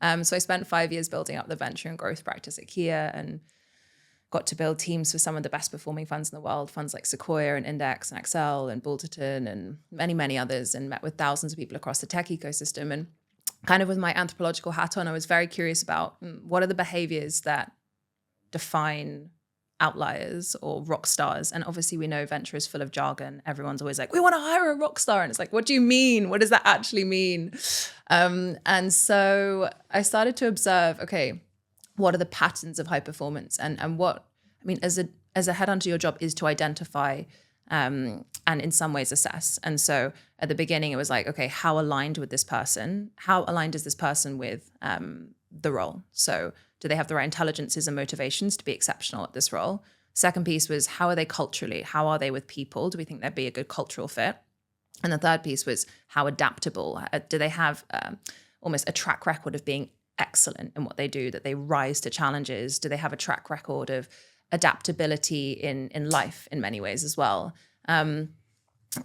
So I spent 5 years building up the venture and growth practice at Kia and got to build teams for some of the best performing funds in the world, funds like Sequoia and Index and Accel and Bulletin and many, many others, and met with thousands of people across the tech ecosystem. And kind of with my anthropological hat on, I was very curious about what are the behaviors that define outliers or rock stars. And obviously we know venture is full of jargon. Everyone's always like, we want to hire a rock star. And it's like, what do you mean? What does that actually mean? And so I started to observe, okay, what are the patterns of high performance? And what, I mean, as a headhunter, your job is to identify and in some ways assess. And so at the beginning, it was like, okay, how aligned with this person? How aligned is this person with the role? So do they have the right intelligences and motivations to be exceptional at this role? Second piece was, how are they culturally? How are they with people? Do we think they'd be a good cultural fit? And the third piece was, how adaptable? Do they have almost a track record of being excellent in what they do, that they rise to challenges? Do they have a track record of adaptability in life in many ways as well? And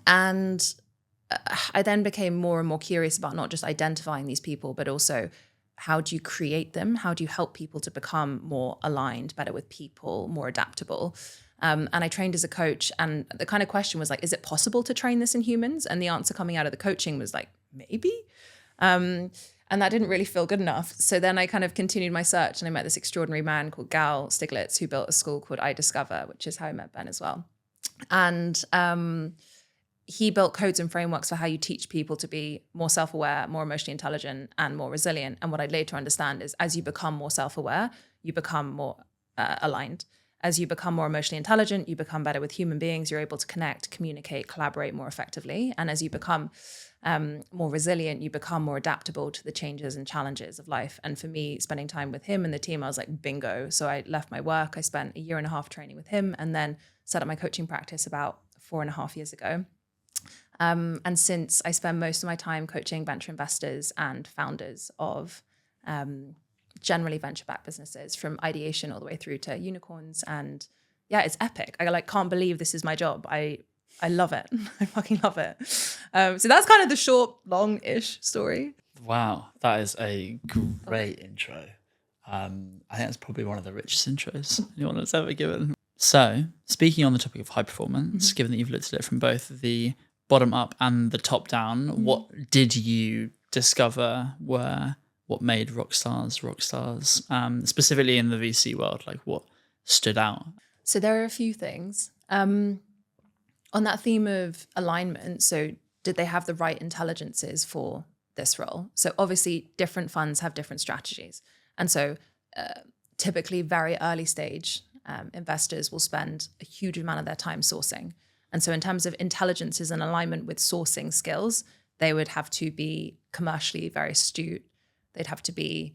I then became more and more curious about not just identifying these people, but also how do you create them? How do you help people to become more aligned, better with people, more adaptable? And I trained as a coach, and the kind of question was like, is it possible to train this in humans? And the answer coming out of the coaching was like, maybe. And that didn't really feel good enough. So then I kind of continued my search, and I met this extraordinary man called Gal Stiglitz, who built a school called I Discover, which is how I met Ben as well. And he built codes and frameworks for how you teach people to be more self-aware, more emotionally intelligent, and more resilient. And what I later understand is, as you become more self-aware, you become more aligned. As you become more emotionally intelligent, you become better with human beings. You're able to connect, communicate, collaborate more effectively. And as you become more resilient, you become more adaptable to the changes and challenges of life. And for me, spending time with him and the team, I was like, bingo. So I left my work. I spent 1.5 years training with him, and then set up my coaching practice about 4.5 years ago. And since, I spend most of my time coaching venture investors and founders of generally venture-backed businesses, from ideation all the way through to unicorns. And yeah, it's epic. I can't believe this is my job. I love it. I fucking love it. So that's kind of the short, long-ish story. Wow, that is a great intro. I think that's probably one of the richest intros anyone has ever given. So, speaking on the topic of high performance, given that you've looked at it from both the bottom up and the top down, what did you discover were what made Rockstars, specifically in the VC world? Like, what stood out? So there are a few things. On that theme of alignment, so did they have the right intelligences for this role? So obviously different funds have different strategies. And so typically very early stage investors will spend a huge amount of their time sourcing. And so in terms of intelligences and alignment with sourcing skills, they would have to be commercially very astute. They'd have to be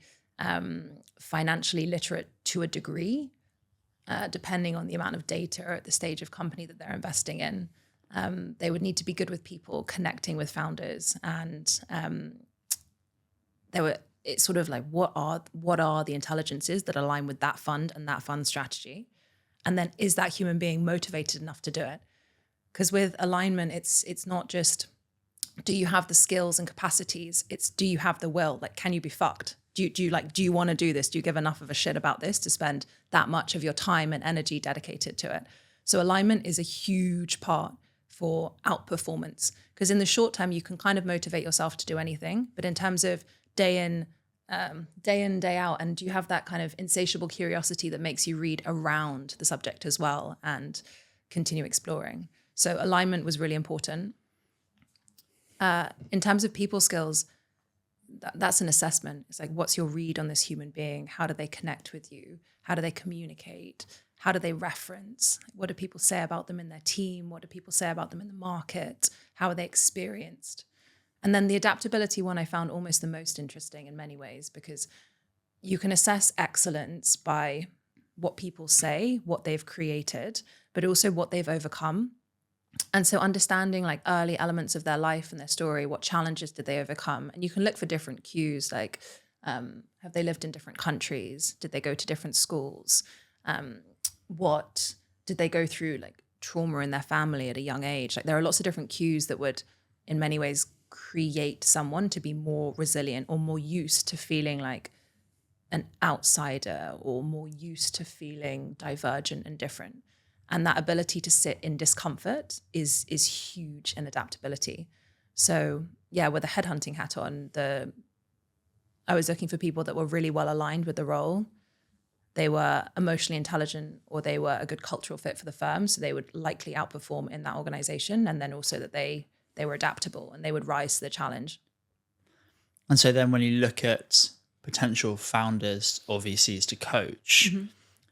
financially literate to a degree, depending on the amount of data at the stage of company that they're investing in. They would need to be good with people, connecting with founders. And it's sort of like, what are the intelligences that align with that fund and that fund strategy? And then is that human being motivated enough to do it? Because with alignment, it's not just, do you have the skills and capacities? It's, do you have the will? Like, can you be fucked? Do you want to do this? Do you give enough of a shit about this to spend that much of your time and energy dedicated to it? So alignment is a huge part for outperformance, because in the short term, you can kind of motivate yourself to do anything. But in terms of day in, day out, and do you have that kind of insatiable curiosity that makes you read around the subject as well and continue exploring? So alignment was really important. In terms of people skills, that's an assessment. It's like, what's your read on this human being? How do they connect with you? How do they communicate? How do they reference? What do people say about them in their team? What do people say about them in the market? How are they experienced? And then the adaptability one I found almost the most interesting in many ways, because you can assess excellence by what people say, what they've created, but also what they've overcome. And so understanding like early elements of their life and their story, what challenges did they overcome? And you can look for different cues, like have they lived in different countries? Did they go to different schools? What did they go through, like trauma in their family at a young age? Like there are lots of different cues that would in many ways create someone to be more resilient or more used to feeling like an outsider or more used to feeling divergent and different. And that ability to sit in discomfort is huge in adaptability. So yeah, with a headhunting hat on, I was looking for people that were really well aligned with the role. They were emotionally intelligent, or they were a good cultural fit for the firm, so they would likely outperform in that organization. And then also that they were adaptable and they would rise to the challenge. And so then when you look at potential founders or VCs to coach,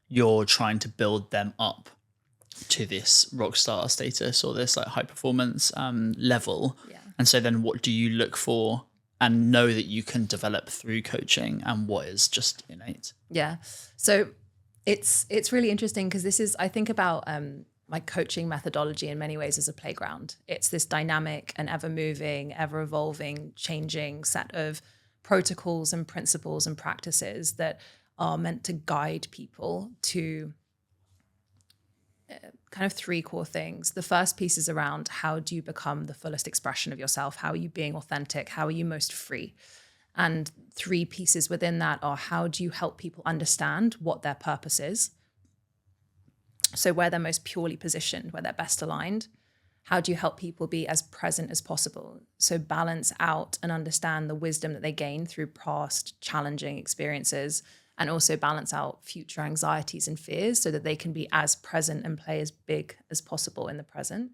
you're trying to build them up to this rockstar status or this like high performance level. Yeah. And so then what do you look for and know that you can develop through coaching, and what is just innate? Yeah. So it's really interesting because I think about my coaching methodology in many ways as a playground. It's this dynamic and ever moving, ever evolving, changing set of protocols and principles and practices that are meant to guide people to kind of three core things. The first piece is around, how do you become the fullest expression of yourself? How are you being authentic? How are you most free? And three pieces within that are, how do you help people understand what their purpose is? So where they're most purely positioned, where they're best aligned. How do you help people be as present as possible? So balance out and understand the wisdom that they gain through past challenging experiences, and also balance out future anxieties and fears so that they can be as present and play as big as possible in the present.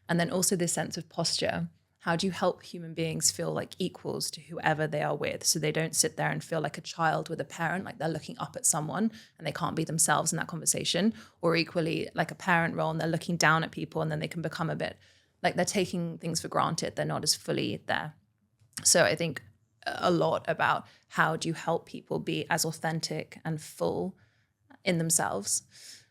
And then also this sense of posture. How do you help human beings feel like equals to whoever they are with, so they don't sit there and feel like a child with a parent, like they're looking up at someone and they can't be themselves in that conversation, or equally like a parent role and they're looking down at people, and then they can become a bit like they're taking things for granted. They're not as fully there. So I think a lot about how do you help people be as authentic and full in themselves.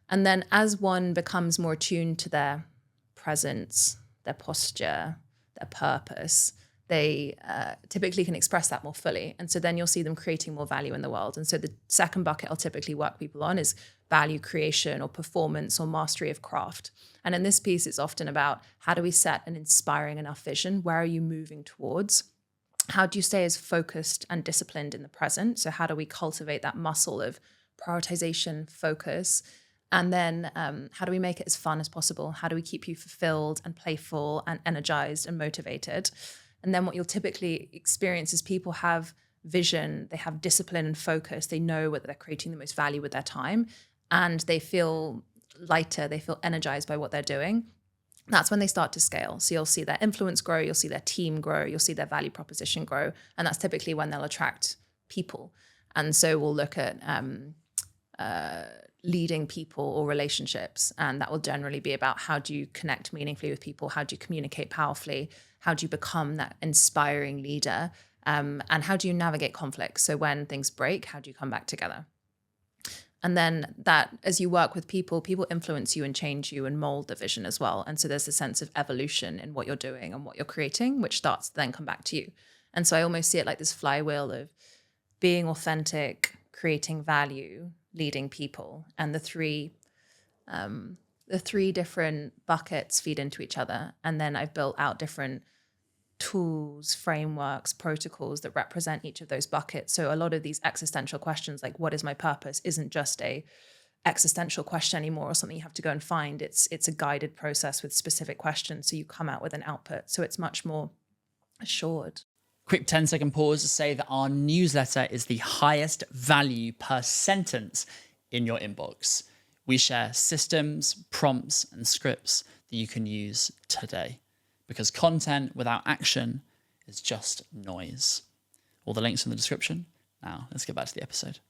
And then as one becomes more attuned to their presence, their posture, their purpose, they typically can express that more fully. And so then you'll see them creating more value in the world. And so the second bucket I'll typically work people on is value creation or performance or mastery of craft. And in this piece, it's often about, how do we set an inspiring enough vision? Where are you moving towards? How do you stay as focused and disciplined in the present? So how do we cultivate that muscle of prioritization, focus? And then how do we make it as fun as possible? How do we keep you fulfilled and playful and energized and motivated? And then what you'll typically experience is people have vision, they have discipline and focus, they know whether they're creating the most value with their time, and they feel lighter, they feel energized by what they're doing. That's when they start to scale. So you'll see their influence grow, you'll see their team grow, you'll see their value proposition grow. And that's typically when they'll attract people. And so we'll look at leading people or relationships. And that will generally be about, how do you connect meaningfully with people? How do you communicate powerfully? How do you become that inspiring leader? And how do you navigate conflict? So when things break, how do you come back together? And then that, as you work with people, people influence you and change you and mold the vision as well. And so there's a sense of evolution in what you're doing and what you're creating, which starts to then come back to you. And so I almost see it like this flywheel of being authentic, creating value, leading people. And the three different buckets feed into each other. And then I've built out different tools, frameworks, protocols that represent each of those buckets. So a lot of these existential questions, like what is my purpose, isn't just a existential question anymore or something you have to go and find. It's a guided process with specific questions. So you come out with an output. So it's much more assured. Quick 10-second pause to say that our newsletter is the highest value per sentence in your inbox. We share systems, prompts, and scripts that you can use today, because content without action is just noise. All the links in the description. Now, let's get back to the episode.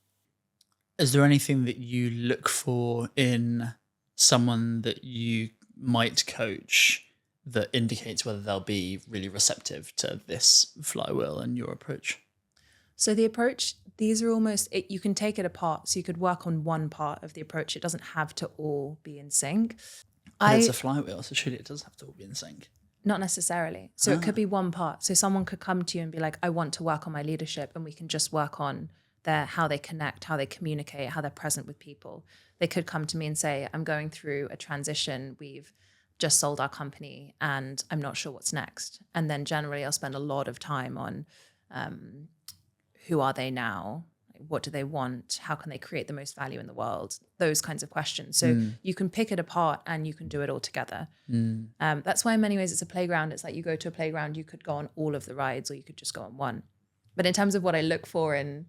Is there anything that you look for in someone that you might coach that indicates whether they'll be really receptive to this flywheel and your approach? So the approach, these are almost, you can take it apart. So you could work on one part of the approach. It doesn't have to all be in sync. But it's a flywheel, so surely it does have to all be in sync. Not necessarily. So it could be one part. So someone could come to you and be like, I want to work on my leadership, and we can just work on how they connect, how they communicate, how they're present with people. They could come to me and say, I'm going through a transition. We've just sold our company and I'm not sure what's next. And then generally I'll spend a lot of time on who are they now? What do they want? How can they create the most value in the world? Those kinds of questions. So you can pick it apart and you can do it all together. That's why in many ways it's a playground. It's like you go to a playground, you could go on all of the rides or you could just go on one. But in terms of what I look for in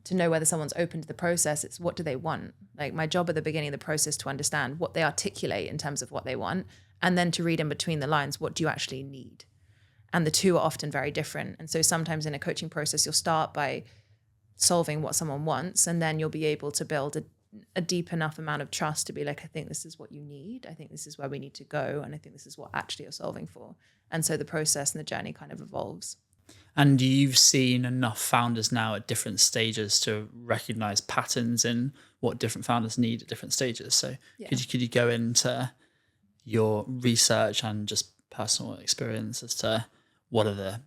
to know whether someone's open to the process, it's what do they want? Like my job at the beginning of the process to understand what they articulate in terms of what they want, and then to read in between the lines, what do you actually need? And the two are often very different. And so sometimes in a coaching process, you'll start by solving what someone wants, and then you'll be able to build a deep enough amount of trust to be like, I think this is what you need. I think this is where we need to go. And I think this is what actually you're solving for. And so the process and the journey kind of evolves. And you've seen enough founders now at different stages to recognize patterns in what different founders need at different stages. So could you go into your research and just personal experience as to what are the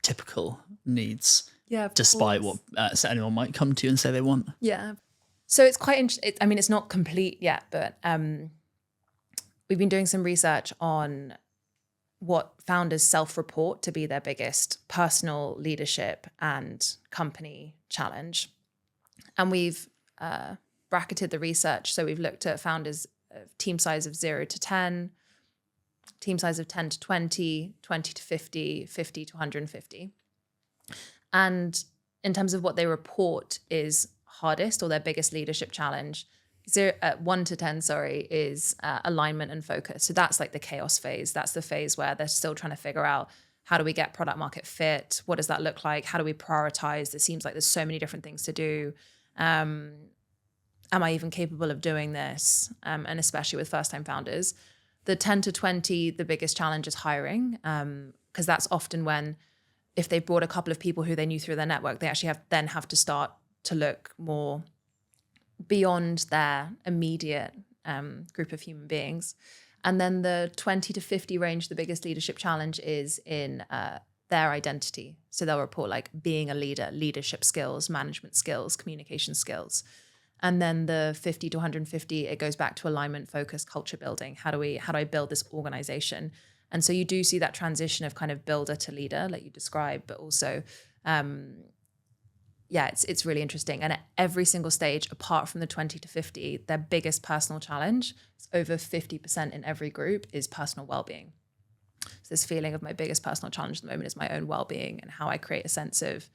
typical needs? Yeah, despite what anyone might come to you and say they want. Yeah. So it's quite interesting. I mean, it's not complete yet, but we've been doing some research on what founders self-report to be their biggest personal leadership and company challenge. And we've bracketed the research. So we've looked at founders of team size of 0 to 10, team size of 10 to 20, 20 to 50, 50 to 150. And in terms of what they report is hardest or their biggest leadership challenge, 1 to 10, is alignment and focus. So that's like the chaos phase. That's the phase where they're still trying to figure out, how do we get product market fit? What does that look like? How do we prioritize? It seems like there's so many different things to do. Am I even capable of doing this? And especially with first-time founders. The 10 to 20, the biggest challenge is hiring, because that's often when, if they brought a couple of people who they knew through their network, they actually have to start to look more beyond their immediate group of human beings. And then the 20 to 50 range, the biggest leadership challenge is in their identity. So they'll report like being a leader, leadership skills, management skills, communication skills. And then the 50 to 150, it goes back to alignment, focus, culture building. How do I build this organization? And so you do see that transition of kind of builder to leader, like you described, but also, it's really interesting. And at every single stage, apart from the 20 to 50, their biggest personal challenge, it's over 50% in every group, is personal well-being. So this feeling of my biggest personal challenge at the moment is my own well-being and how I create a sense of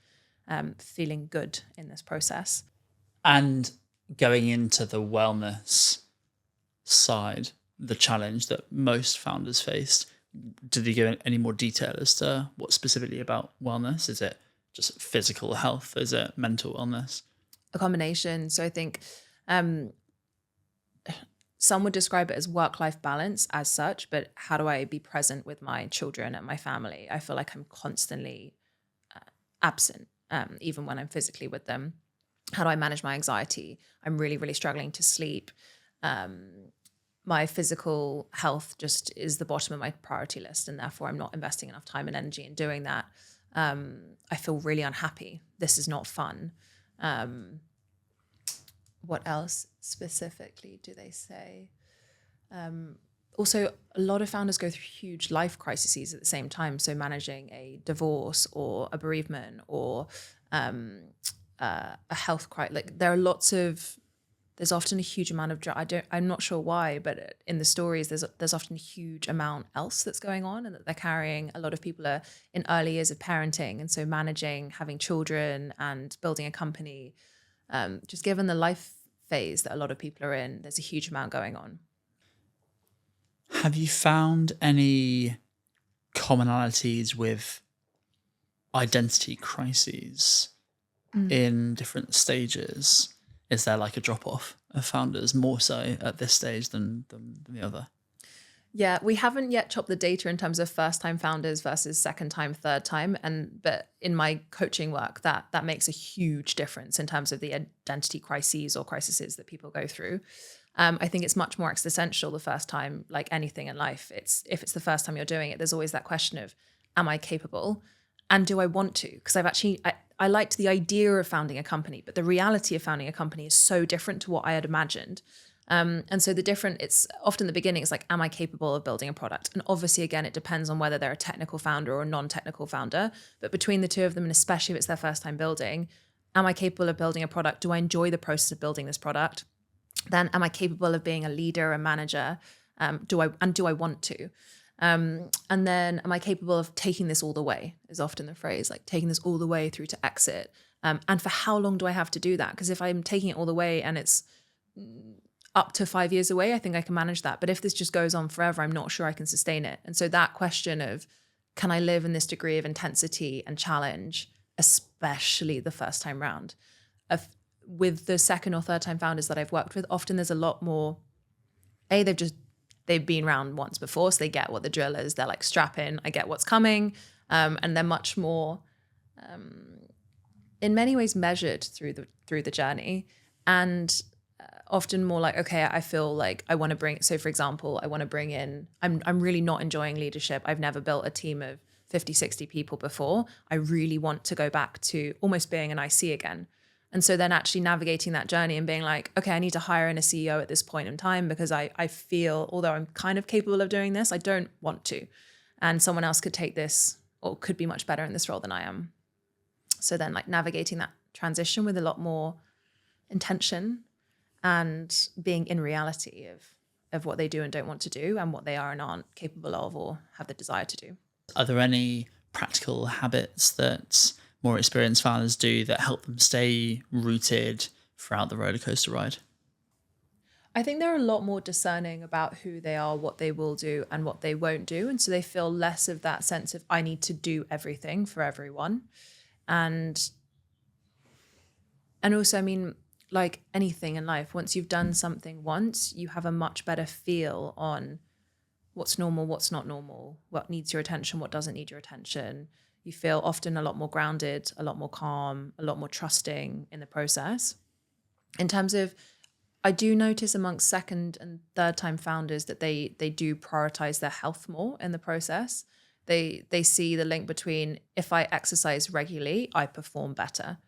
feeling good in this process. And going into the wellness side, the challenge that most founders faced, did you give any more detail as to what specifically about wellness? Is it just physical health? Is it mental wellness? A combination. So I think some would describe it as work-life balance as such, but how do I be present with my children and my family? I feel like I'm constantly absent, even when I'm physically with them. How do I manage my anxiety? I'm really, really struggling to sleep. My physical health just is the bottom of my priority list, and therefore I'm not investing enough time and energy in doing that. I feel really unhappy. This is not fun. What else specifically do they say? Also, a lot of founders go through huge life crises at the same time. So managing a divorce or a bereavement or a health crisis. Like there are there's often a huge amount of, I'm not sure why, but in the stories, there's often a huge amount else that's going on and that they're carrying. A lot of people are in early years of parenting. And so managing, having children and building a company, just given the life phase that a lot of people are in, there's a huge amount going on. Have you found any commonalities with identity crises in different stages? Is there like a drop-off of founders more so at this stage than the other? Yeah, we haven't yet chopped the data in terms of first-time founders versus second-time, third-time. But in my coaching work, that makes a huge difference in terms of the identity crises or crises that people go through. I think it's much more existential the first time, like anything in life. If it's the first time you're doing it, there's always that question of, am I capable? And do I want to? Because I liked the idea of founding a company, but the reality of founding a company is so different to what I had imagined. And so it's often the beginning, it's like, am I capable of building a product? And obviously, again, it depends on whether they're a technical founder or a non-technical founder. But between the two of them, and especially if it's their first time building, am I capable of building a product? Do I enjoy the process of building this product? Then am I capable of being a leader, a manager? Do I want to? And then am I capable of taking this all the way, is often the phrase, like taking this all the way through to exit. And for how long do I have to do that? Because if I'm taking it all the way and it's up to 5 years away, I think I can manage that. But if this just goes on forever, I'm not sure I can sustain it. And so that question of, can I live in this degree of intensity and challenge, especially the first time round? With the second or third time founders that I've worked with, often there's a lot more, they've been around once before, so they get what the drill is. They're like, strap in, I get what's coming. And they're much more, in many ways, measured through the journey. And often more like, okay, I feel like I want to bring, so for example, I want to bring in, I'm really not enjoying leadership. I've never built a team of 50, 60 people before. I really want to go back to almost being an IC again. And so then actually navigating that journey and being like, okay, I need to hire in a CEO at this point in time because I feel, although I'm kind of capable of doing this, I don't want to. And someone else could take this or could be much better in this role than I am. So then like navigating that transition with a lot more intention and being in reality of what they do and don't want to do and what they are and aren't capable of or have the desire to do. Are there any practical habits that more experienced founders do that help them stay rooted throughout the roller coaster ride? I think they're a lot more discerning about who they are, what they will do and what they won't do. And so they feel less of that sense of, I need to do everything for everyone. And also, I mean, like anything in life, once you've done something once, you have a much better feel on what's normal, what's not normal, what needs your attention, what doesn't need your attention. You feel often a lot more grounded, a lot more calm, a lot more trusting in the process. In terms of, I do notice amongst second and third time founders that they do prioritize their health more in the process. They see the link between, if I exercise regularly, I perform better.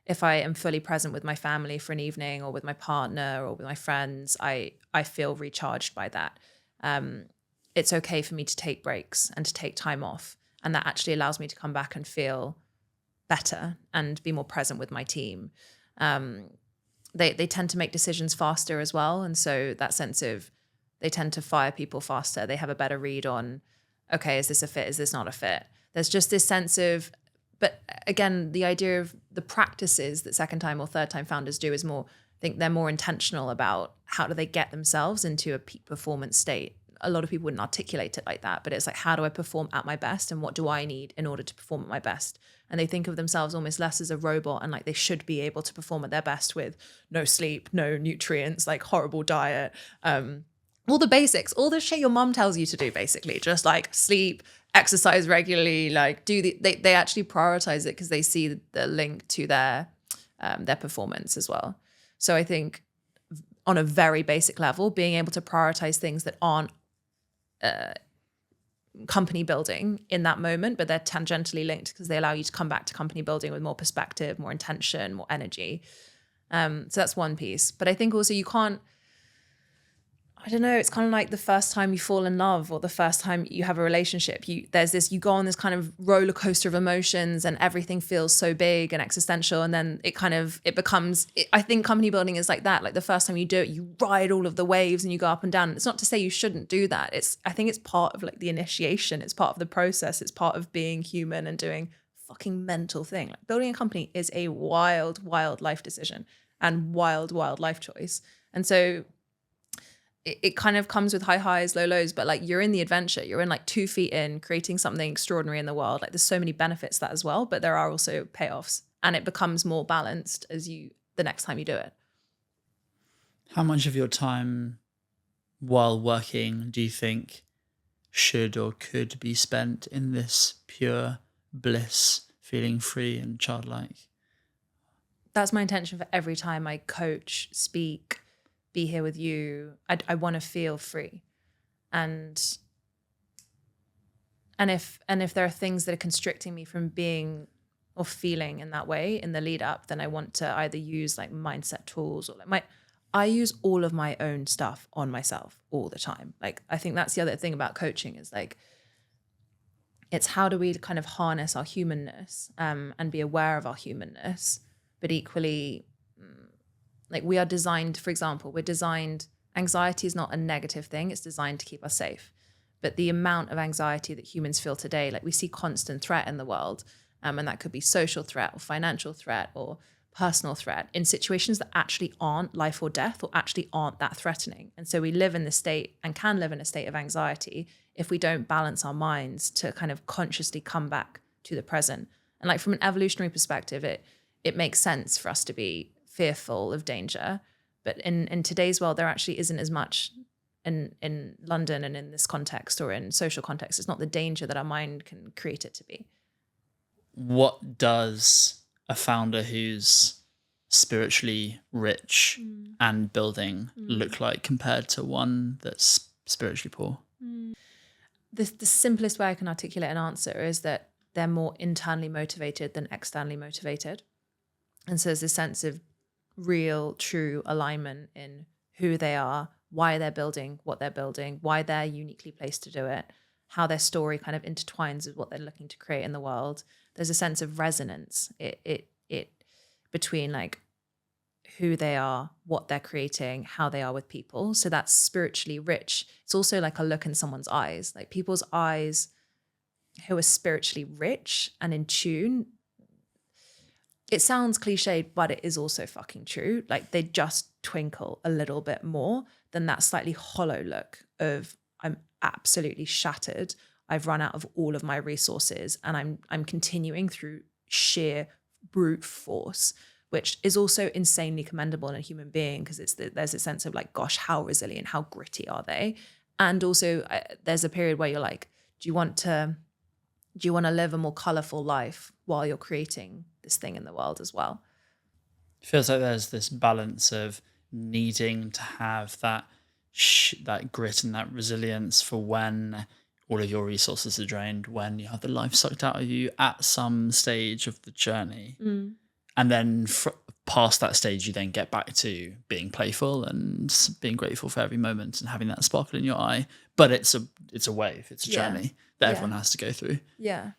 If I am fully present with my family for an evening or with my partner or with my friends, I feel recharged by that. It's okay for me to take breaks and to take time off. And that actually allows me to come back and feel better and be more present with my team. They tend to make decisions faster as well. And so that sense of, they tend to fire people faster. They have a better read on, okay, is this a fit? Is this not a fit? There's just this sense of, but again, the idea of the practices that second time or third time founders do is more, I think they're more intentional about how do they get themselves into a peak performance state. A lot of people wouldn't articulate it like that, but it's like, how do I perform at my best and what do I need in order to perform at my best? And they think of themselves almost less as a robot and like they should be able to perform at their best with no sleep, no nutrients, like horrible diet, all the basics, all the shit your mom tells you to do, basically, just like sleep, exercise regularly, like they actually prioritize it because they see the link to their performance as well. So I think on a very basic level, being able to prioritize things that aren't company building in that moment, but they're tangentially linked because they allow you to come back to company building with more perspective, more intention, more energy. So that's one piece. But I think also you can't, I don't know, it's kind of like the first time you fall in love or the first time you have a relationship, you go on this kind of roller coaster of emotions and everything feels so big and existential. And then it becomes, I think company building is like that. Like the first time you do it, you ride all of the waves and you go up and down. It's not to say you shouldn't do that. I think it's part of like the initiation. It's part of the process. It's part of being human and doing fucking mental thing. Like building a company is a wild, wild life decision and wild, wild life choice. And so it kind of comes with high highs, low lows, but like you're in the adventure, you're in like 2 feet in, creating something extraordinary in the world. Like there's so many benefits to that as well, but there are also payoffs and it becomes more balanced the next time you do it. How much of your time while working do you think should or could be spent in this pure bliss, feeling free and childlike? That's my intention for every time I coach, speak, be here with you. I want to feel free. And if there are things that are constricting me from being or feeling in that way in the lead up, then I want to either use like mindset tools or like I use all of my own stuff on myself all the time. Like, I think that's the other thing about coaching is like, it's how do we kind of harness our humanness and be aware of our humanness, but equally, like we are designed, for example, anxiety is not a negative thing. It's designed to keep us safe. But the amount of anxiety that humans feel today, like we see constant threat in the world, and that could be social threat or financial threat or personal threat in situations that actually aren't life or death or actually aren't that threatening. And so we live in this state and can live in a state of anxiety if we don't balance our minds to kind of consciously come back to the present. And like from an evolutionary perspective, it makes sense for us to be fearful of danger. But in today's world, there actually isn't as much in London and in this context or in social context. It's not the danger that our mind can create it to be. What does a founder who's spiritually rich and building look like compared to one that's spiritually poor? The simplest way I can articulate an answer is that they're more internally motivated than externally motivated. And so there's this sense of real, true alignment in who they are, why they're building what they're building, why they're uniquely placed to do it, how their story kind of intertwines with what they're looking to create in the world. There's a sense of resonance it between like who they are, what they're creating, how they are with people. So that's spiritually rich. It's also like a look in someone's eyes, like people's eyes who are spiritually rich and in tune. It sounds cliched, but it is also fucking true. Like they just twinkle a little bit more than that slightly hollow look of I'm absolutely shattered. I've run out of all of my resources and I'm continuing through sheer brute force, which is also insanely commendable in a human being because there's a sense of like, gosh, how resilient, how gritty are they? And also there's a period where you're like, do you want to live a more colorful life while you're creating this thing in the world as well? It feels like there's this balance of needing to have that grit and that resilience for when all of your resources are drained, when you have the life sucked out of you at some stage of the journey. And then past that stage, you then get back to being playful and being grateful for every moment and having that sparkle in your eye. But it's a wave, it's a journey that everyone has to go through. Yeah.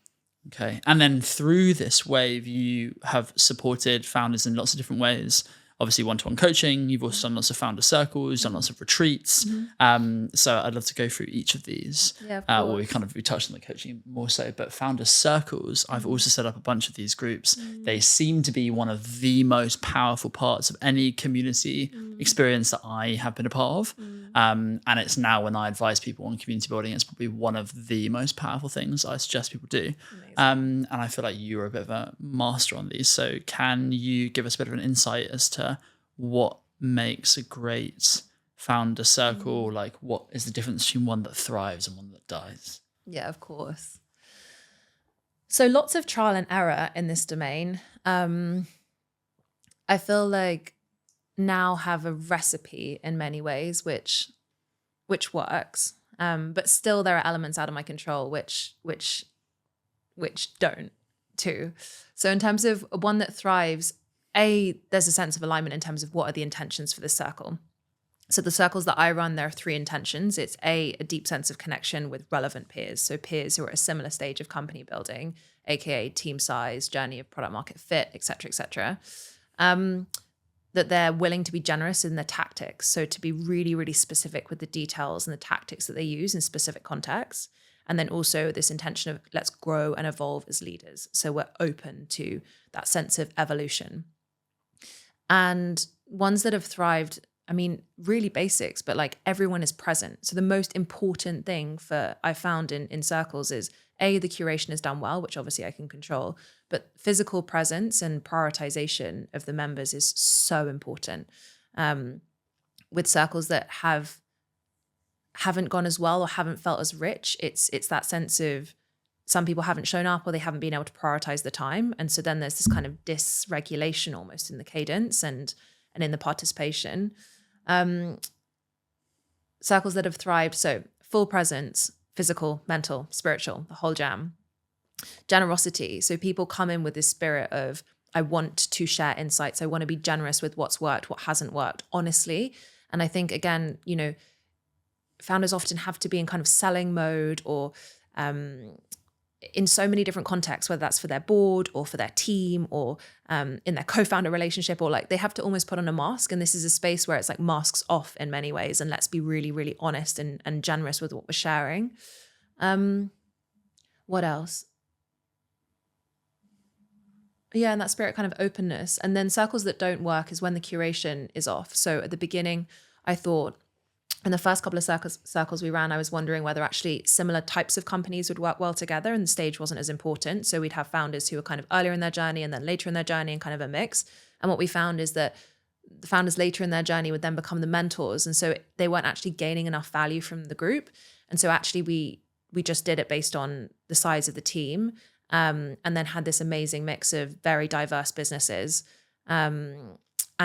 Okay. And then through this wave, you have supported founders in lots of different ways. Obviously, one-to-one coaching. You've also done lots of founder circles, done lots of retreats. So I'd love to go through each of these. Yeah, well, we touched on the coaching more so, but founder circles, I've also set up a bunch of these groups. They seem to be one of the most powerful parts of any community experience that I have been a part of. And it's now when I advise people on community building, it's probably one of the most powerful things I suggest people do. And I feel like you're a bit of a master on these. So can you give us a bit of an insight as to what makes a great founder circle? Like, what is the difference between one that thrives and one that dies? Yeah, of course. So lots of trial and error in this domain. I feel like now have a recipe in many ways, which works. But still there are elements out of my control, which don't too. So in terms of one that thrives, there's a sense of alignment in terms of what are the intentions for this circle. So the circles that I run, there are 3 intentions. It's a deep sense of connection with relevant peers. So peers who are at a similar stage of company building, aka team size, journey of product market fit, et cetera, that they're willing to be generous in their tactics. So to be really, really specific with the details and the tactics that they use in specific contexts. And then also this intention of let's grow and evolve as leaders. So we're open to that sense of evolution. And ones that have thrived, I mean, really basics, but like everyone is present. So the most important thing I found in circles is the curation is done well, which obviously I can control, but physical presence and prioritization of the members is so important. With circles that haven't gone as well or haven't felt as rich, it's that sense of some people haven't shown up or they haven't been able to prioritize the time. And so then there's this kind of dysregulation almost in the cadence and in the participation. Circles that have thrived, so full presence, physical, mental, spiritual, the whole jam. Generosity, so people come in with this spirit of want to share insights. I want to be generous with what's worked, what hasn't worked, honestly. And I think, again, founders often have to be in kind of selling mode or in so many different contexts, whether that's for their board or for their team or in their co-founder relationship, or like they have to almost put on a mask. And this is a space where it's like masks off in many ways. And let's be really, really honest and generous with what we're sharing. What else? Yeah, and that spirit kind of openness. And then circles that don't work is when the curation is off. So at the beginning, I thought, in the first couple of circles we ran, I was wondering whether actually similar types of companies would work well together, and the stage wasn't as important. So we'd have founders who were kind of earlier in their journey and then later in their journey and kind of a mix. And what we found is that the founders later in their journey would then become the mentors. And so they weren't actually gaining enough value from the group. And so actually we just did it based on the size of the team, and then had this amazing mix of very diverse businesses and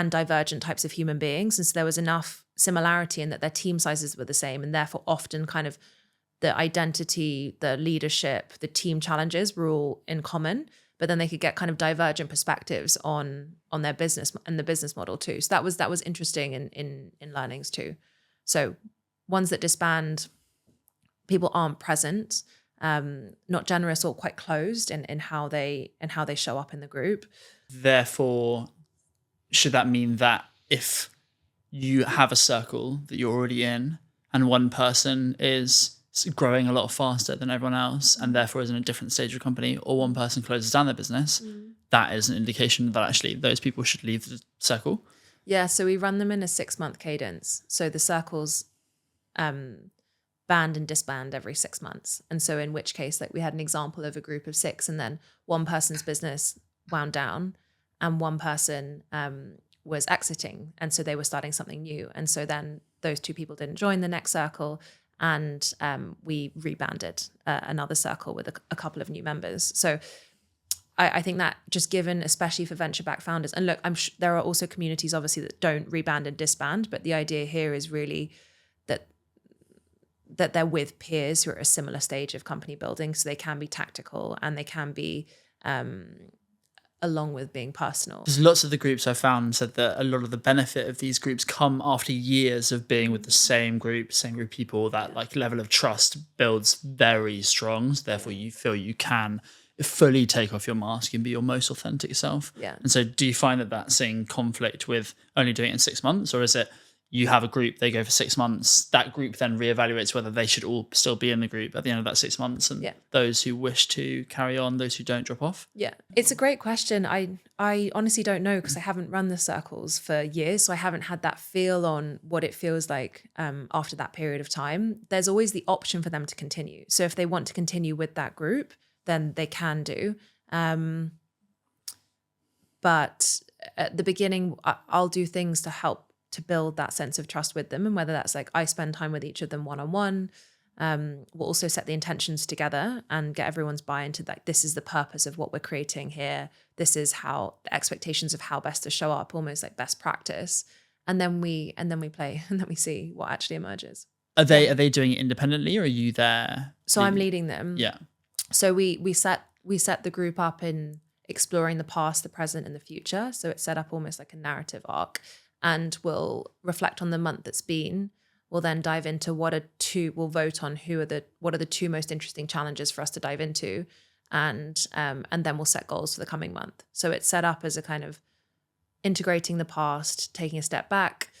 divergent types of human beings. And so there was enough similarity in that their team sizes were the same, and therefore often kind of the identity, the leadership, the team challenges were all in common, but then they could get kind of divergent perspectives on their business and the business model too. So that was interesting in learnings too. So ones that disband, people aren't present, not generous or quite closed in how they show up in the group. Therefore, should that mean that if you have a circle that you're already in and one person is growing a lot faster than everyone else and therefore is in a different stage of company, or one person closes down their business, that is an indication that actually those people should leave the circle? Yeah, so we run them in a 6-month cadence. So the circles band and disband every 6 months. And so in which case, like we had an example of a group of 6, and then one person's business wound down and one person was exiting. And so they were starting something new. And so then those 2 people didn't join the next circle, and we rebanded another circle with a couple of new members. So I think that just given, especially for venture-backed founders, and look, there are also communities obviously that don't reband and disband, but the idea here is really that they're with peers who are at a similar stage of company building, so they can be tactical and they can be along with being personal. There's lots of the groups I found said that a lot of the benefit of these groups come after years of being with the same group of people. That like level of trust builds very strong. So therefore you feel you can fully take off your mask and be your most authentic self. Yeah. And so do you find that that's in conflict with only doing it in 6 months, or is it you have a group, they go for 6 months, that group then reevaluates whether they should all still be in the group at the end of that 6 months, and those who wish to carry on, those who don't, drop off? Yeah, it's a great question. I honestly don't know, because I haven't run the circles for years, so I haven't had that feel on what it feels like after that period of time. There's always the option for them to continue. So if they want to continue with that group, then they can do. But at the beginning, I'll do things to help to build that sense of trust with them. And whether that's like I spend time with each of them one-on-one, we'll also set the intentions together and get everyone's buy-in to like, this is the purpose of what we're creating here. This is how the expectations of how best to show up, almost like best practice. And then we play, and then we see what actually emerges. Are they doing it independently, or are you there? So I'm leading them. Yeah. So we set the group up in exploring the past, the present, and the future. So it's set up almost like a narrative arc. And we'll reflect on the month that's been. We'll then dive into we'll vote on what are the 2 most interesting challenges for us to dive into, and then we'll set goals for the coming month. So it's set up as a kind of integrating the past, taking a step back,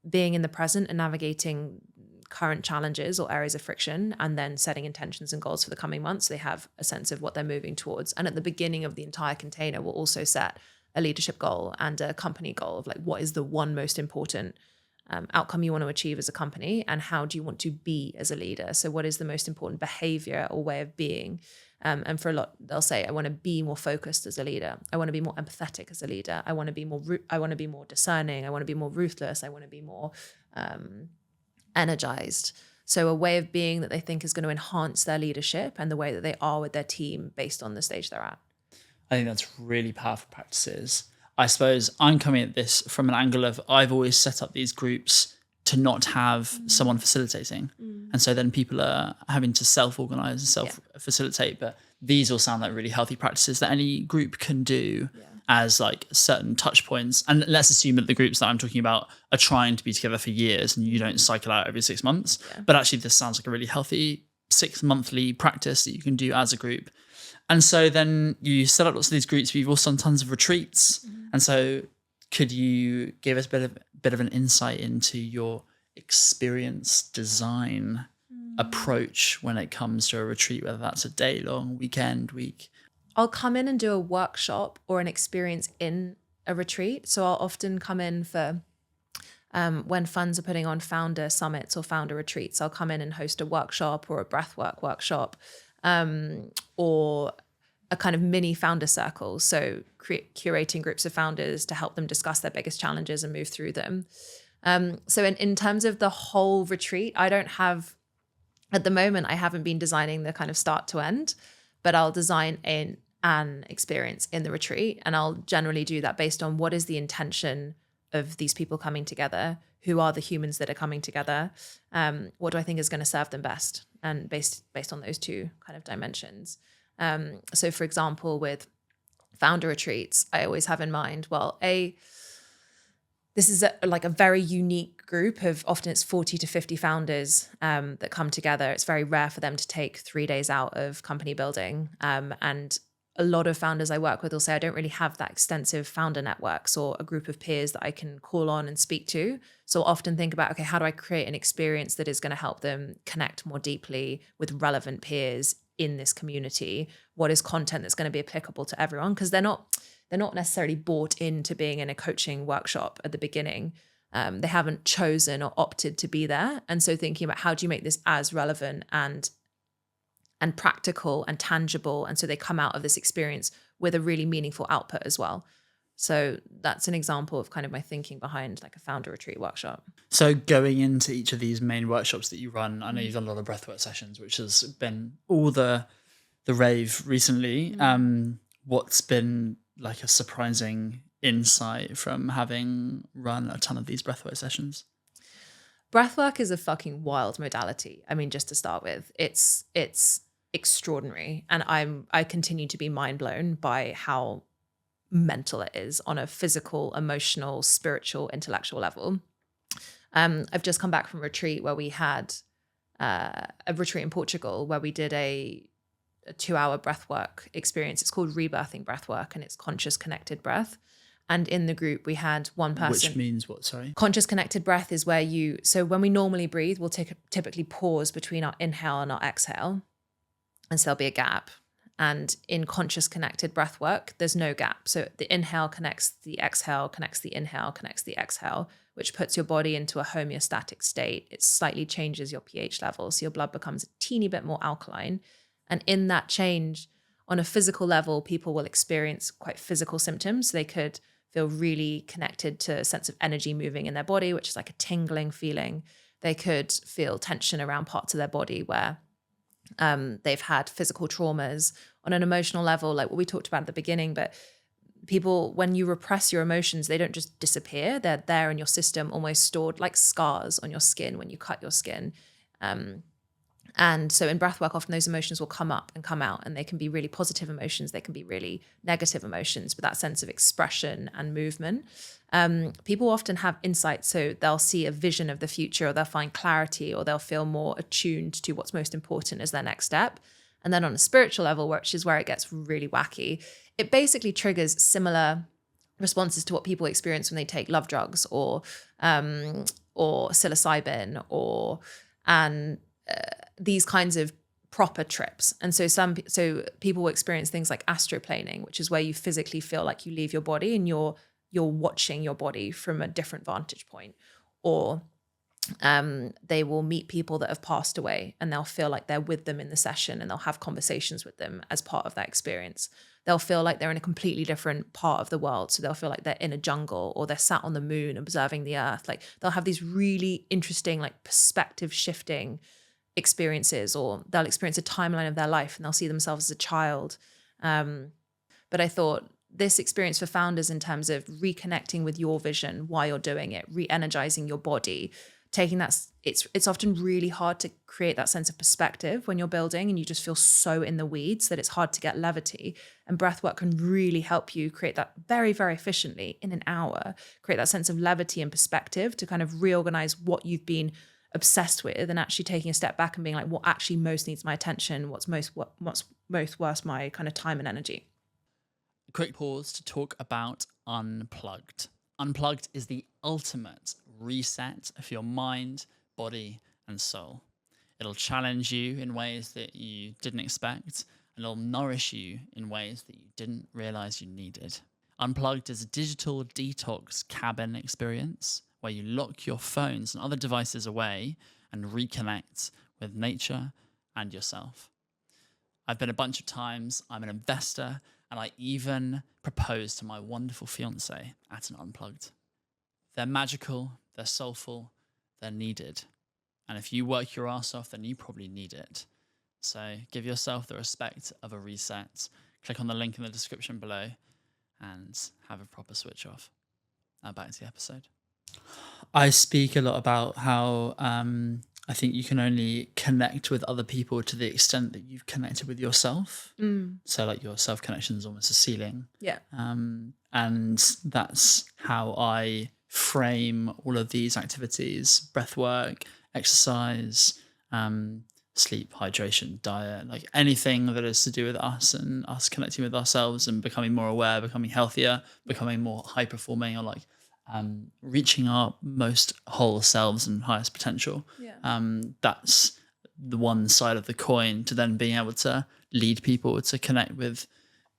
being in the present and navigating current challenges or areas of friction, and then setting intentions and goals for the coming months. So they have a sense of what they're moving towards. And at the beginning of the entire container, we'll also set a leadership goal and a company goal of like, what is the one most important outcome you want to achieve as a company, and how do you want to be as a leader? So what is the most important behavior or way of being? And for a lot, they'll say, I want to be more focused as a leader. I want to be more empathetic as a leader. I want to be more discerning. I want to be more ruthless. I want to be more energized. So a way of being that they think is going to enhance their leadership and the way that they are with their team based on the stage they're at. I think that's really powerful practices. I suppose I'm coming at this from an angle of I've always set up these groups to not have someone facilitating. And so then people are having to self-organize and self-facilitate. But these all sound like really healthy practices that any group can do. as like certain touch points. And let's assume that the groups that I'm talking about are trying to be together for years and you don't cycle out every 6 months. Yeah. But actually this sounds like a really healthy 6-monthly practice that you can do as a group. And so then you set up lots of these groups, but you've also done tons of retreats. And so could you give us a bit of an insight into your experience design approach when it comes to a retreat, whether that's a day long, weekend, week? I'll come in and do a workshop or an experience in a retreat. So I'll often come in for when funds are putting on founder summits or founder retreats, I'll come in and host a workshop or a breathwork workshop, or a kind of mini founder circle. So curating groups of founders to help them discuss their biggest challenges and move through them. So in terms of the whole retreat, I don't have, at the moment, I haven't been designing the kind of start to end, but I'll design an experience in the retreat. And I'll generally do that based on what is the intention of these people coming together, who are the humans that are coming together, what do I think is going to serve them best, and based on those two kind of dimensions. So for example, with founder retreats, I always have in mind, well, this is like a very unique group of, often it's 40 to 50 founders that come together. It's very rare for them to take 3 days out of company building. And a lot of founders I work with will say, I don't really have that extensive founder networks or a group of peers that I can call on and speak to. So I'll often think about, okay, how do I create an experience that is going to help them connect more deeply with relevant peers in this community? What is content that's going to be applicable to everyone? Because they're not necessarily bought into being in a coaching workshop at the beginning. They haven't chosen or opted to be there. And so thinking about how do you make this as relevant and practical and tangible, and so they come out of this experience with a really meaningful output as well. So that's an example of kind of my thinking behind like a founder retreat workshop. So going into each of these main workshops that you run, I know you've done a lot of breathwork sessions, which has been all the rave recently. What's been like a surprising insight from having run a ton of these breathwork sessions? Breathwork is a fucking wild modality. I mean, just to start with, it's extraordinary. And I continue to be mind blown by how mental it is on a physical, emotional, spiritual, intellectual level. I've just come back from a retreat where we had a retreat in Portugal where we did a 2-hour breathwork experience. It's called rebirthing breathwork, and it's conscious connected breath. And in the group, we had one person. Which means what, sorry? Conscious connected breath is where so when we normally breathe, we'll typically pause between our inhale and our exhale. And so there'll be a gap. And in conscious connected breath work, there's no gap. So the inhale connects the exhale, connects the inhale, connects the exhale, which puts your body into a homeostatic state. It slightly changes your pH level. So your blood becomes a teeny bit more alkaline. And in that change, on a physical level, people will experience quite physical symptoms. They could feel really connected to a sense of energy moving in their body, which is like a tingling feeling. They could feel tension around parts of their body where they've had physical traumas. On an emotional level, like what we talked about at the beginning, but people, when you repress your emotions, they don't just disappear. They're there in your system, almost stored like scars on your skin when you cut your skin. And so in breathwork, often those emotions will come up and come out, and they can be really positive emotions. They can be really negative emotions, but that sense of expression and movement. People often have insights, so they'll see a vision of the future, or they'll find clarity, or they'll feel more attuned to what's most important as their next step. And then on a spiritual level, which is where it gets really wacky, it basically triggers similar responses to what people experience when they take love drugs or psilocybin and these kinds of proper trips. And so people will experience things like astroplaning, which is where you physically feel like you leave your body and you're watching your body from a different vantage point. Or they will meet people that have passed away, and they'll feel like they're with them in the session, and they'll have conversations with them as part of that experience. They'll feel like they're in a completely different part of the world. So they'll feel like they're in a jungle, or they're sat on the moon observing the earth. Like they'll have these really interesting, like perspective shifting experiences, or they'll experience a timeline of their life and they'll see themselves as a child. But I thought this experience for founders in terms of reconnecting with your vision while you're doing it, re-energizing your body, taking that, it's often really hard to create that sense of perspective when you're building and you just feel so in the weeds that it's hard to get levity. And breathwork can really help you create that very, very efficiently in an hour, create that sense of levity and perspective to kind of reorganize what you've been obsessed with, and actually taking a step back and being like, what actually most needs my attention, what's most worth my kind of time and energy. A quick pause to talk about Unplugged. Unplugged is the ultimate reset of your mind, body, and soul. It'll challenge you in ways that you didn't expect, and it'll nourish you in ways that you didn't realize you needed. Unplugged is a digital detox cabin experience where you lock your phones and other devices away and reconnect with nature and yourself. I've been a bunch of times. I'm an investor, and I even proposed to my wonderful fiance at an Unplugged. They're magical, they're soulful, they're needed. And if you work your ass off, then you probably need it. So give yourself the respect of a reset. Click on the link in the description below and have a proper switch off. Now back to the episode. I speak a lot about how I think you can only connect with other people to the extent that you've connected with yourself. So like your self-connection is almost a ceiling. Yeah. And that's how I frame all of these activities: breathwork, exercise, sleep, hydration, diet, like anything that is to do with us and us connecting with ourselves and becoming more aware, becoming healthier, becoming more high performing, or like reaching our most whole selves and highest potential. That's the one side of the coin, to then being able to lead people to connect with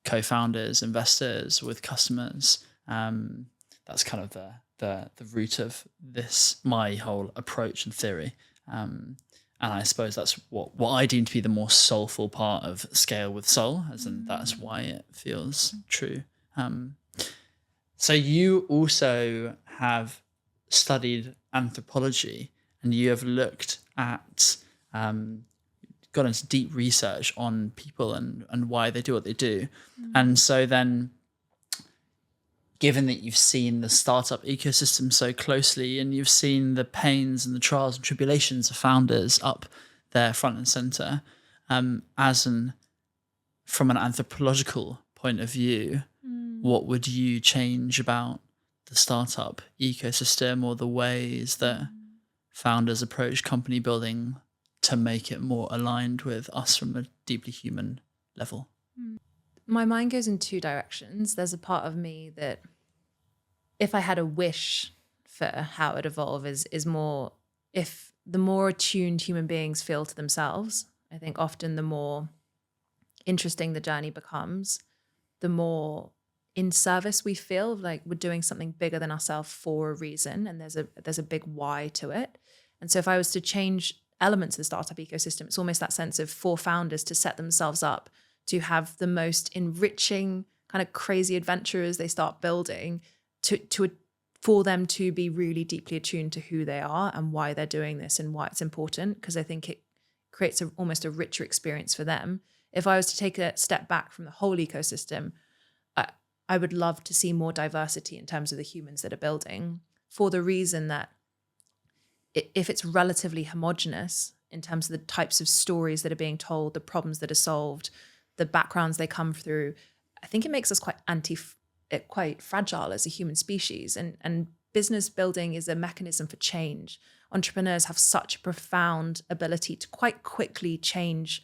co-founders, investors, with customers. That's kind of the root of this, my whole approach and theory. And I suppose that's what I deem to be the more soulful part of Scale with Soul, as in that's why it feels true. So you also have studied anthropology, and you have looked at, got into deep research on people and why they do what they do. And so then, given that you've seen the startup ecosystem so closely and you've seen the pains and the trials and tribulations of founders up there front and center, from an anthropological point of view, what would you change about the startup ecosystem or the ways that founders approach company building to make it more aligned with us from a deeply human level? My mind goes in two directions. There's a part of me that, if I had a wish for how it evolve, is more, if the more attuned human beings feel to themselves, I think often the more interesting the journey becomes, the more in service we feel, like we're doing something bigger than ourselves for a reason, and there's a big why to it. And so if I was to change elements of the startup ecosystem, it's almost that sense of, for founders to set themselves up to have the most enriching kind of crazy adventure as they start building, for them to be really deeply attuned to who they are and why they're doing this and why it's important, because I think it creates almost a richer experience for them. If I was to take a step back from the whole ecosystem, I would love to see more diversity in terms of the humans that are building, for the reason that if it's relatively homogenous in terms of the types of stories that are being told, the problems that are solved, the backgrounds they come through, I think it makes us quite fragile as a human species. And business building is a mechanism for change. Entrepreneurs have such a profound ability to quite quickly change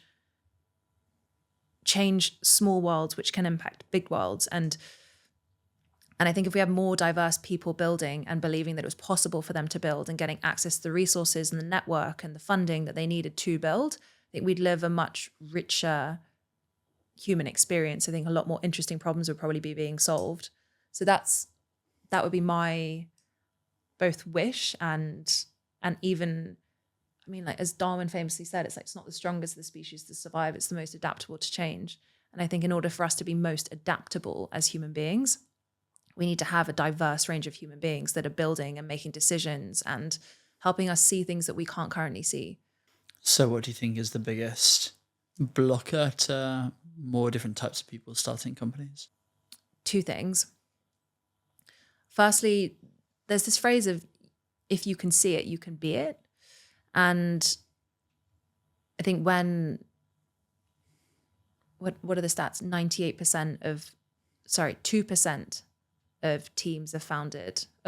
small worlds, which can impact big worlds. And I think if we have more diverse people building and believing that it was possible for them to build and getting access to the resources and the network and the funding that they needed to build, I think we'd live a much richer human experience. I think a lot more interesting problems would probably be being solved. So that would be my both wish and even, I mean, like as Darwin famously said, it's like, it's not the strongest of the species to survive, it's the most adaptable to change. And I think in order for us to be most adaptable as human beings, we need to have a diverse range of human beings that are building and making decisions and helping us see things that we can't currently see. So what do you think is the biggest blocker to more different types of people starting companies? Two things. Firstly, there's this phrase of if you can see it, you can be it. And I think what are the stats? 2% of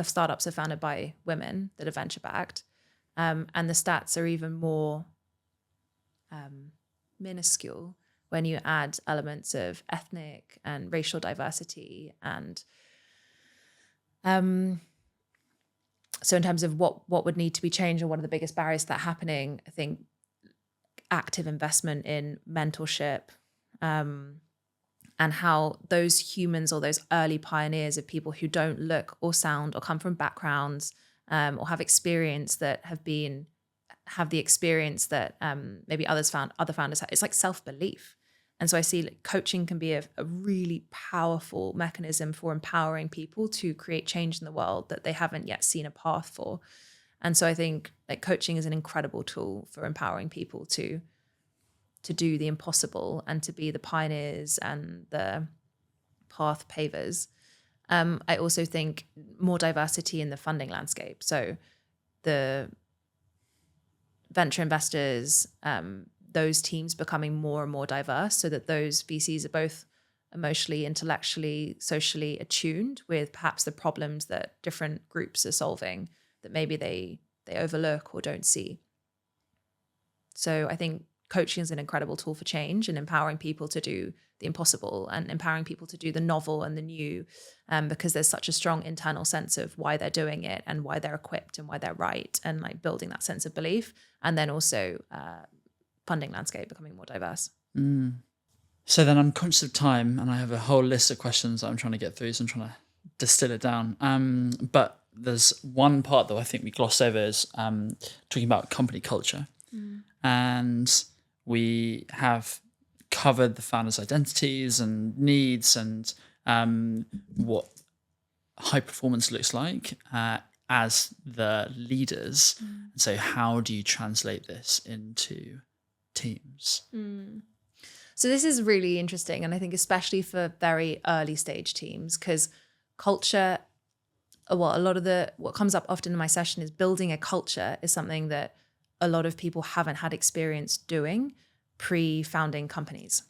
startups are founded by women that are venture backed. And the stats are even more minuscule when you add elements of ethnic and racial diversity. And so in terms of what would need to be changed or what are the biggest barriers to that happening, I think active investment in mentorship, and how those humans or those early pioneers of people who don't look or sound or come from backgrounds or have experience that have the experience that maybe other founders have. It's like self-belief. And so I see like coaching can be a really powerful mechanism for empowering people to create change in the world that they haven't yet seen a path for. And so I think like coaching is an incredible tool for empowering people to do the impossible and to be the pioneers and the path pavers. I also think more diversity in the funding landscape. So the venture investors, those teams becoming more and more diverse so that those VCs are both emotionally, intellectually, socially attuned with perhaps the problems that different groups are solving that maybe they overlook or don't see. So I think coaching is an incredible tool for change and empowering people to do the impossible and empowering people to do the novel and the new, because there's such a strong internal sense of why they're doing it and why they're equipped and why they're right, and like building that sense of belief. And then also funding landscape becoming more diverse. So then I'm conscious of time and I have a whole list of questions that I'm trying to get through, so I'm trying to distill it down. But there's one part that I think we glossed over is talking about company culture. And we have covered the founders' identities and needs and what high performance looks like as the leaders. And so how do you translate this into teams? So this is really interesting. And I think especially for very early stage teams, because culture, what comes up often in my session is building a culture is something that a lot of people haven't had experience doing pre-founding companies,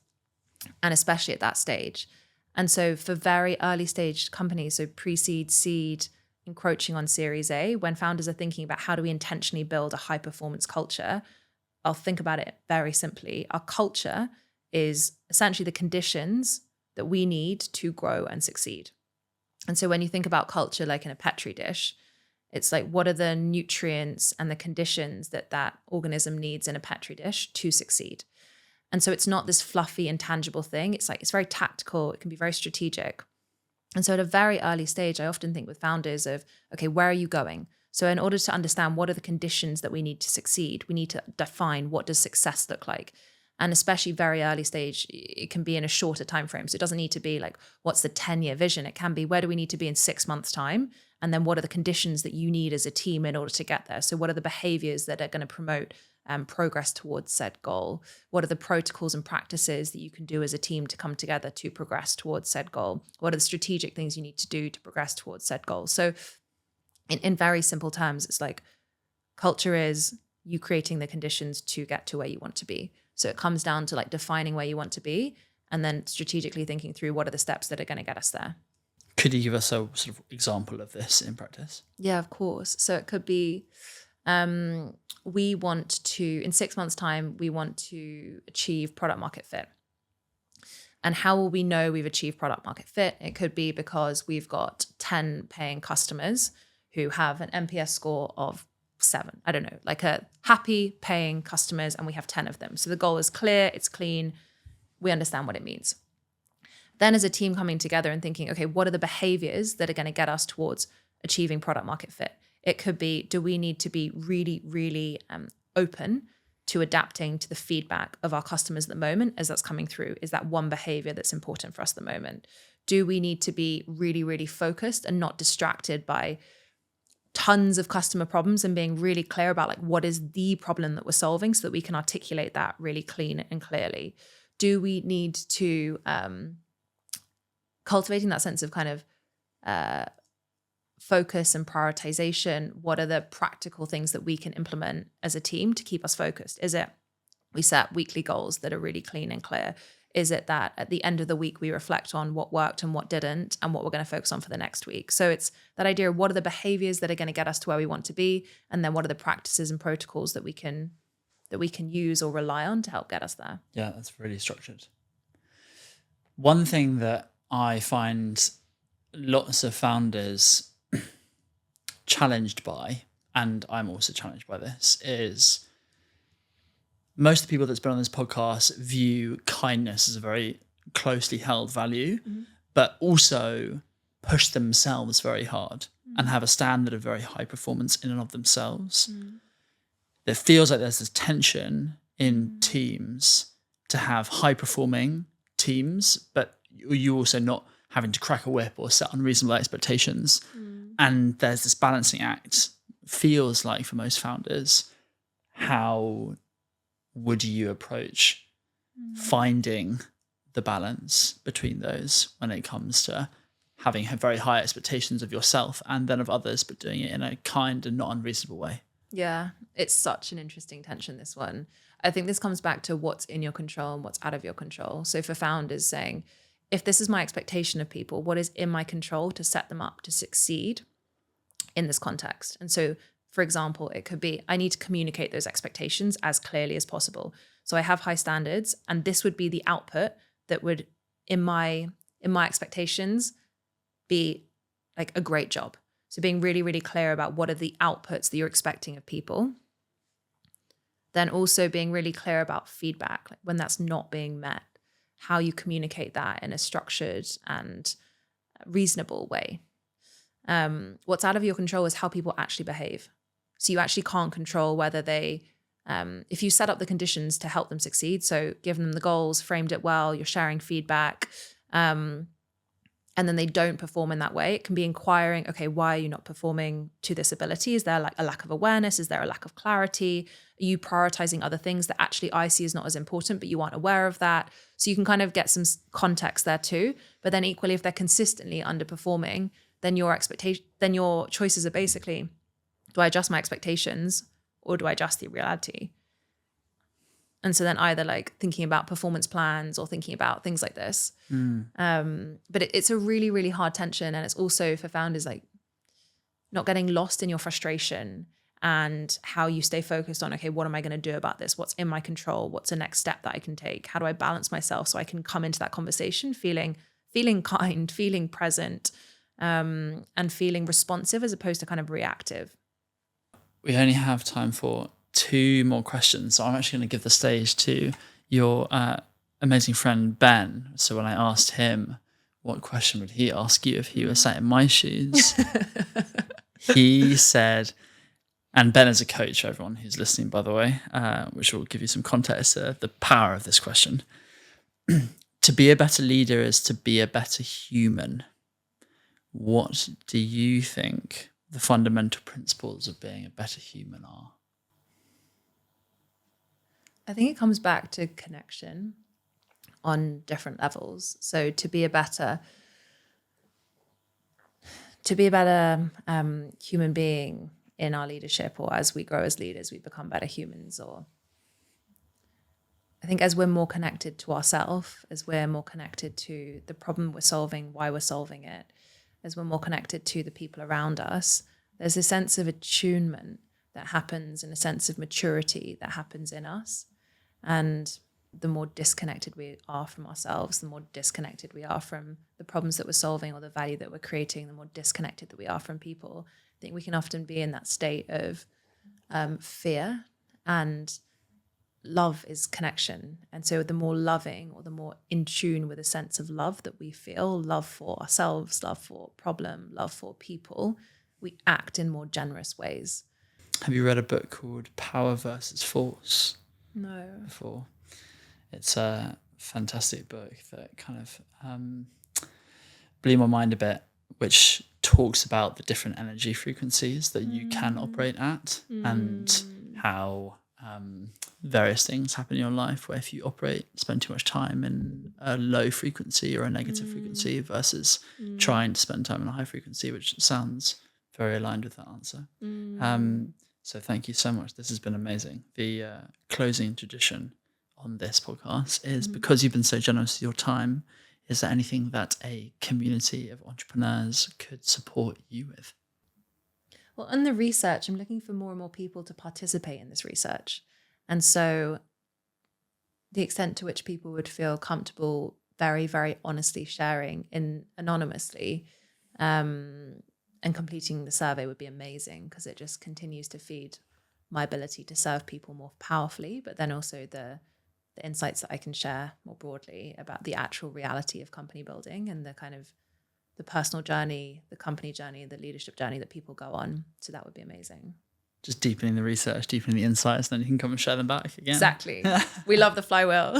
and especially at that stage. And so for very early stage companies, so pre-seed, seed, encroaching on Series A, when founders are thinking about how do we intentionally build a high performance culture, I'll think about it very simply. Our culture is essentially the conditions that we need to grow and succeed. And so when you think about culture like in a Petri dish, it's like, what are the nutrients and the conditions that organism needs in a Petri dish to succeed? And so it's not this fluffy, intangible thing. It's like, it's very tactical. It can be very strategic. And so at a very early stage, I often think with founders of, okay, where are you going? So in order to understand what are the conditions that we need to succeed, we need to define what does success look like. And especially very early stage, it can be in a shorter time frame. So it doesn't need to be like, what's the 10-year vision? It can be, where do we need to be in 6 months' time? And then what are the conditions that you need as a team in order to get there? So what are the behaviors that are going to promote progress towards said goal? What are the protocols and practices that you can do as a team to come together to progress towards said goal? What are the strategic things you need to do to progress towards said goal? So in very simple terms, it's like culture is you creating the conditions to get to where you want to be. So it comes down to like defining where you want to be and then strategically thinking through what are the steps that are going to get us there. Could you give us a sort of example of this in practice? Yeah, of course. So it could be, we want to, in 6 months' time, we want to achieve product market fit. And how will we know we've achieved product market fit? It could be because we've got 10 paying customers who have an NPS score of 7. I don't know, like a happy paying customers, and we have 10 of them. So the goal is clear, it's clean, we understand what it means. Then as a team coming together and thinking, okay, what are the behaviors that are going to get us towards achieving product market fit? It could be, do we need to be really, really open to adapting to the feedback of our customers at the moment as that's coming through? Is that one behavior that's important for us at the moment? Do we need to be really, really focused and not distracted by tons of customer problems and being really clear about like what is the problem that we're solving so that we can articulate that really clean and clearly? Do we need to cultivating that sense of kind of focus and prioritization, what are the practical things that we can implement as a team to keep us focused? Is it we set weekly goals that are really clean and clear? Is it that at the end of the week, we reflect on what worked and what didn't and what we're going to focus on for the next week? So it's that idea of what are the behaviors that are going to get us to where we want to be? And then what are the practices and protocols that we can use or rely on to help get us there? Yeah, that's really structured. One thing that I find lots of founders challenged by, and I'm also challenged by this, is most of the people that's been on this podcast view kindness as a very closely held value, but also push themselves very hard and have a standard of very high performance in and of themselves. It feels like there's this tension in teams to have high performing teams, but you also not having to crack a whip or set unreasonable expectations. And there's this balancing act, feels like for most founders. How would you approach finding the balance between those when it comes to having very high expectations of yourself and then of others, but doing it in a kind and not unreasonable way? Yeah, it's such an interesting tension, this one. I think this comes back to what's in your control and what's out of your control. So for founders saying, if this is my expectation of people, what is in my control to set them up to succeed in this context? And so, for example, it could be, I need to communicate those expectations as clearly as possible. So I have high standards, and this would be the output that would, in my expectations, be like a great job. So being really, really clear about what are the outputs that you're expecting of people. Then also being really clear about feedback, like when that's not being met, how you communicate that in a structured and reasonable way. What's out of your control is how people actually behave. So you actually can't control whether they, if you set up the conditions to help them succeed, so giving them the goals, framed it well, you're sharing feedback, and then they don't perform in that way, it can be inquiring, okay, why are you not performing to this ability? Is there like a lack of awareness? Is there a lack of clarity? Are you prioritizing other things that actually I see as not as important, but you aren't aware of that? So you can kind of get some context there too. But then equally, if they're consistently underperforming, then your choices are basically, do I adjust my expectations or do I adjust the reality? And so then either like thinking about performance plans or thinking about things like this. But it's a really, really hard tension. And it's also for founders, like not getting lost in your frustration and how you stay focused on, okay, what am I going to do about this? What's in my control? What's the next step that I can take? How do I balance myself so I can come into that conversation feeling kind, feeling present, and feeling responsive as opposed to kind of reactive? We only have time for 2 more questions. So I'm actually going to give the stage to your amazing friend, Ben. So when I asked him, what question would he ask you if he was sat in my shoes? He said, and Ben is a coach for everyone who's listening, by the way, which will give you some context to the power of this question. To be a better leader is to be a better human. What do you think the fundamental principles of being a better human are? I think it comes back to connection on different levels. So to be a better human being in our leadership, or as we grow as leaders, we become better humans. Or I think as we're more connected to ourselves, as we're more connected to the problem we're solving, why we're solving it, as we're more connected to the people around us, there's a sense of attunement that happens and a sense of maturity that happens in us. And the more disconnected we are from ourselves, the more disconnected we are from the problems that we're solving or the value that we're creating, the more disconnected that we are from people. I think we can often be in that state of fear, and love is connection. And so the more loving or the more in tune with a sense of love that we feel, love for ourselves, love for problem, love for people, we act in more generous ways. Have you read a book called Power versus Force? No. Before. It's a fantastic book that kind of blew my mind a bit, which talks about the different energy frequencies that you can operate at and how various things happen in your life where if you spend too much time in a low frequency or a negative frequency versus trying to spend time in a high frequency, which sounds very aligned with that answer. So thank you so much. This has been amazing. The closing tradition on this podcast is, because you've been so generous with your time, is there anything that a community of entrepreneurs could support you with? Well, in the research, I'm looking for more and more people to participate in this research. And so the extent to which people would feel comfortable very, very honestly sharing anonymously and completing the survey would be amazing, because it just continues to feed my ability to serve people more powerfully, but then also the insights that I can share more broadly about the actual reality of company building and the kind of the personal journey, the company journey, the leadership journey that people go on. So that would be amazing. Just deepening the research, deepening the insights, then you can come and share them back again. Exactly. We love the flywheel.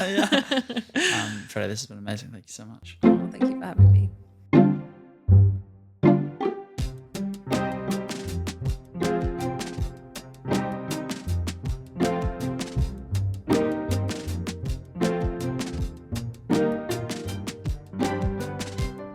Freddie, this has been amazing. Thank you so much. Thank you for having me.